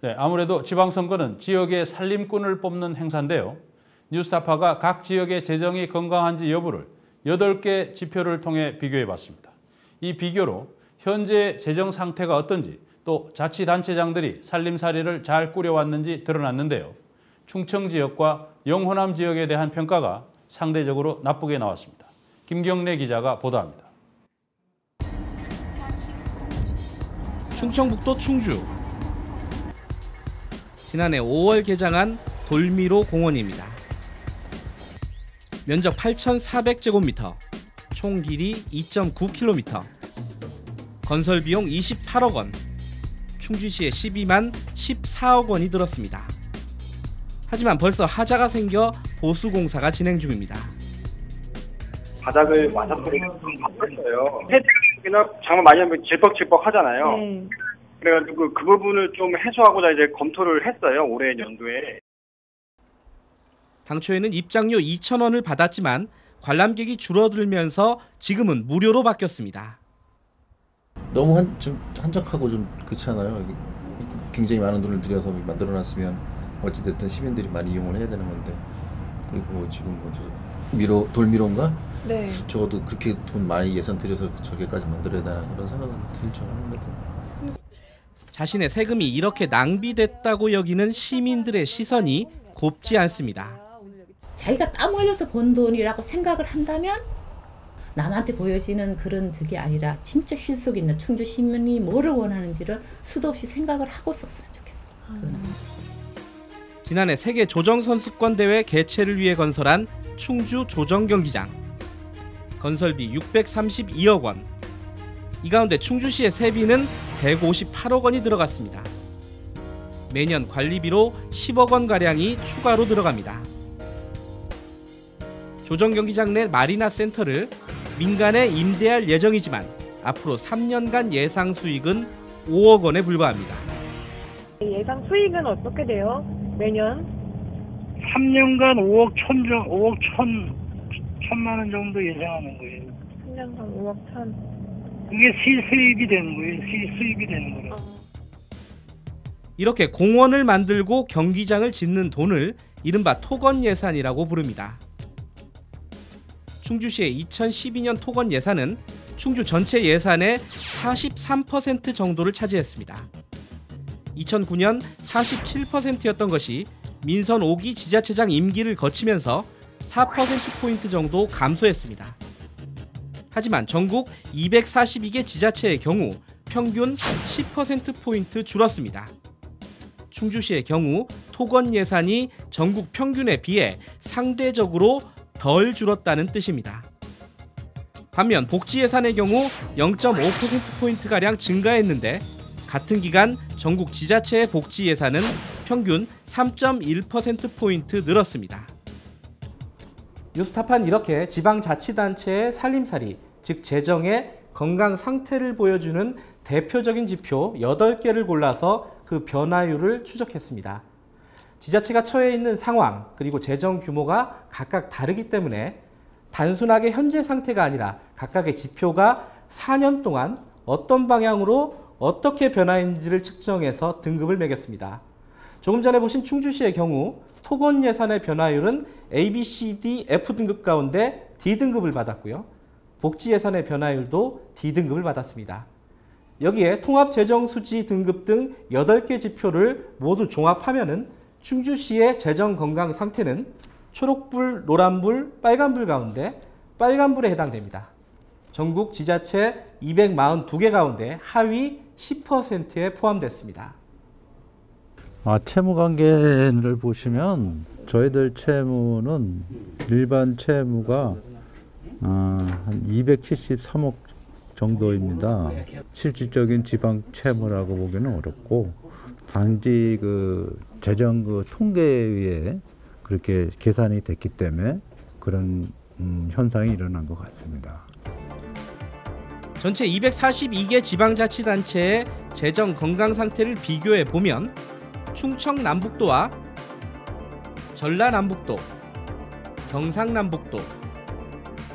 네, 아무래도 지방선거는 지역의 살림꾼을 뽑는 행사인데요. 뉴스타파가 각 지역의 재정이 건강한지 여부를 8개 지표를 통해 비교해봤습니다. 이 비교로 현재 재정 상태가 어떤지 또 자치단체장들이 살림살이를 잘 꾸려왔는지 드러났는데요. 충청 지역과 영호남 지역에 대한 평가가 상대적으로 나쁘게 나왔습니다. 김경래 기자가 보도합니다. 충청북도 충주. 지난해 5월 개장한 돌미로 공원입니다. 면적 8,400제곱미터, 총 길이 2.9km, 건설 비용 28억 원, 충주시에 12만 14억 원이 들었습니다. 하지만 벌써 하자가 생겨 보수 공사가 진행 중입니다. 바닥을 와사포로 바꿨어요. 해나 장마 많이 하면 질퍽질퍽 하잖아요. 그래가지고 그 부분을 좀 해소하고자 이제 검토를 했어요. 올해 연도에. 당초에는 입장료 2,000원을 받았지만 관람객이 줄어들면서 지금은 무료로 바뀌었습니다. 너무 좀 한적하고 좀 그렇잖아요. 굉장히 많은 돈을 들여서 만들어놨으면 어찌됐든 시민들이 많이 이용을 해야 되는 건데, 그리고 지금 돌미로인가? 네. 적어도 그렇게 돈 많이 예산 들여서 저게까지 만들어야 되나 그런 생각은 들죠. 자신의 세금이 이렇게 낭비됐다고 여기는 시민들의 시선이 곱지 않습니다. 자기가 땀 흘려서 번 돈이라고 생각을 한다면 남한테 보여지는 그런 적이 아니라 진짜 실속 있는 충주 시민이 뭐를 원하는지를 수도 없이 생각을 하고 썼으면 좋겠어요. 지난해 세계 조정선수권 대회 개최를 위해 건설한 충주 조정경기장. 건설비 632억 원. 이 가운데 충주시의 세비는 158억 원이 들어갔습니다. 매년 관리비로 10억 원가량이 추가로 들어갑니다. 조정경기장 내 마리나 센터를 민간에 임대할 예정이지만 앞으로 3년간 예상 수익은 5억 원에 불과합니다. 예상 수익은 어떻게 돼요? 매년? 3년간 5억 1천만 원 정도 예상하는 거예요. 3년간 5억 1천. 그게 시수입이 되는 거예요. 시수입이 되는 거예요. 이렇게 공원을 만들고 경기장을 짓는 돈을 이른바 토건 예산이라고 부릅니다. 충주시의 2012년 토건 예산은 충주 전체 예산의 43% 정도를 차지했습니다. 2009년 47%였던 것이 민선 5기 지자체장 임기를 거치면서 4%포인트 정도 감소했습니다. 하지만 전국 242개 지자체의 경우 평균 10%포인트 줄었습니다. 충주시의 경우 토건 예산이 전국 평균에 비해 상대적으로 덜 줄었다는 뜻입니다. 반면 복지 예산의 경우 0.5%포인트가량 증가했는데 같은 기간 전국 지자체의 복지 예산은 평균 3.1%포인트 늘었습니다. 뉴스타파는 이렇게 지방자치단체의 살림살이, 즉 재정의 건강 상태를 보여주는 대표적인 지표 8개를 골라서 그 변화율을 추적했습니다. 지자체가 처해 있는 상황 그리고 재정 규모가 각각 다르기 때문에 단순하게 현재 상태가 아니라 각각의 지표가 4년 동안 어떤 방향으로 어떻게 변화했는지를 측정해서 등급을 매겼습니다. 조금 전에 보신 충주시의 경우 토건 예산의 변화율은 A, B, C, D, F 등급 가운데 D등급을 받았고요. 복지 예산의 변화율도 D등급을 받았습니다. 여기에 통합재정수지 등급 등 8개 지표를 모두 종합하면은 충주시의 재정 건강 상태는 초록불, 노란불, 빨간불 가운데 빨간불에 해당됩니다. 전국 지자체 242개 가운데 하위 10%에 포함됐습니다. 채무 관계를 보시면 저희들 채무는 일반 채무가 한 273억 정도입니다. 실질적인 지방 채무라고 보기는 어렵고 단지 그 재정 그 통계에 의해 그렇게 계산이 됐기 때문에 그런 현상이 일어난 것 같습니다. 전체 242개 지방자치단체의 재정 건강 상태를 비교해 보면 충청남북도와 전라남북도, 경상남북도,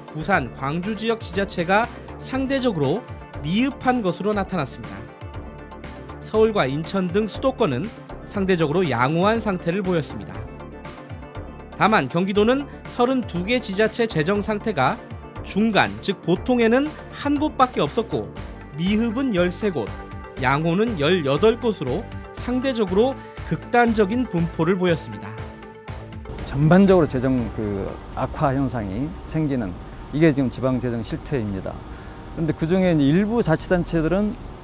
부산, 광주 지역 지자체가 상대적으로 미흡한 것으로 나타났습니다. 서울과 인천 등 수도권은 상대적으로 양호한 상태를 보였습니다. 다만 경기도는 32개 지자체 재정 상태가 중간, 즉 보통에는 한 곳밖에 없었고 미흡은 13곳, 양호는 18곳으로 상대적으로 극단적인 분포를 보였습니다. 전반적으로 재정 악화 현상이 생기는 이게 지금 지방 재정 실태입니다. 그런데 그중에 일부 자치단체들은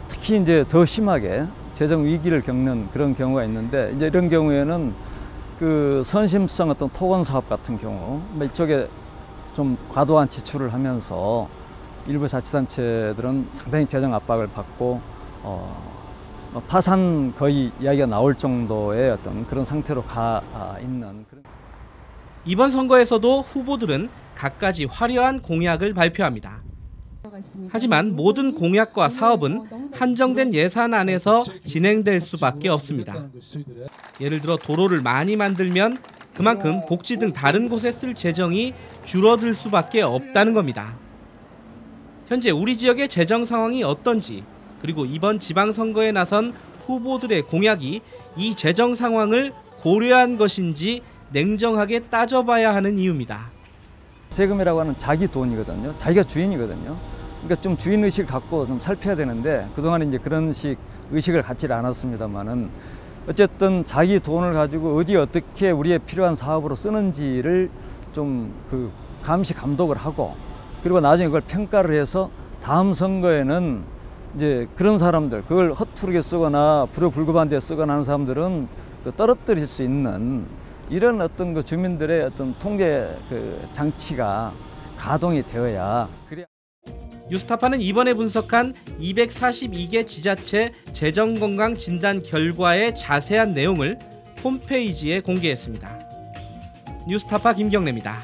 특히 이제 더 심하게 재정 위기를 겪는 그런 경우가 있는데 이제 이런 경우에는 그 선심성 어떤 토건 사업 같은 경우 이쪽에 좀 과도한 지출을 하면서 일부 자치단체들은 상당히 재정 압박을 받고 파산 거의 이야기가 나올 정도의 어떤 그런 상태로 가 있는 그런. 이번 선거에서도 후보들은 갖가지 화려한 공약을 발표합니다. 하지만 모든 공약과 사업은 한정된 예산 안에서 진행될 수밖에 없습니다. 예를 들어 도로를 많이 만들면 그만큼 복지 등 다른 곳에 쓸 재정이 줄어들 수밖에 없다는 겁니다. 현재 우리 지역의 재정 상황이 어떤지, 그리고 이번 지방선거에 나선 후보들의 공약이 이 재정 상황을 고려한 것인지 냉정하게 따져봐야 하는 이유입니다. 세금이라고 하는 자기 돈이거든요. 자기가 주인이거든요. 그러니까 좀 주인의식을 갖고 좀 살펴야 되는데 그동안 이제 그런 의식을 갖지 않았습니다만은 어쨌든 자기 돈을 가지고 어디 어떻게 우리의 필요한 사업으로 쓰는지를 좀 감시 감독을 하고 그리고 나중에 그걸 평가를 해서 다음 선거에는 이제 그런 사람들 그걸 허투루게 쓰거나 불효불급한 데 쓰거나 하는 사람들은 떨어뜨릴 수 있는 이런 어떤 주민들의 어떤 통계 장치가 가동이 되어야 그래야. 뉴스타파는 이번에 분석한 242개 지자체 재정건강 진단 결과의 자세한 내용을 홈페이지에 공개했습니다. 뉴스타파 김경래입니다.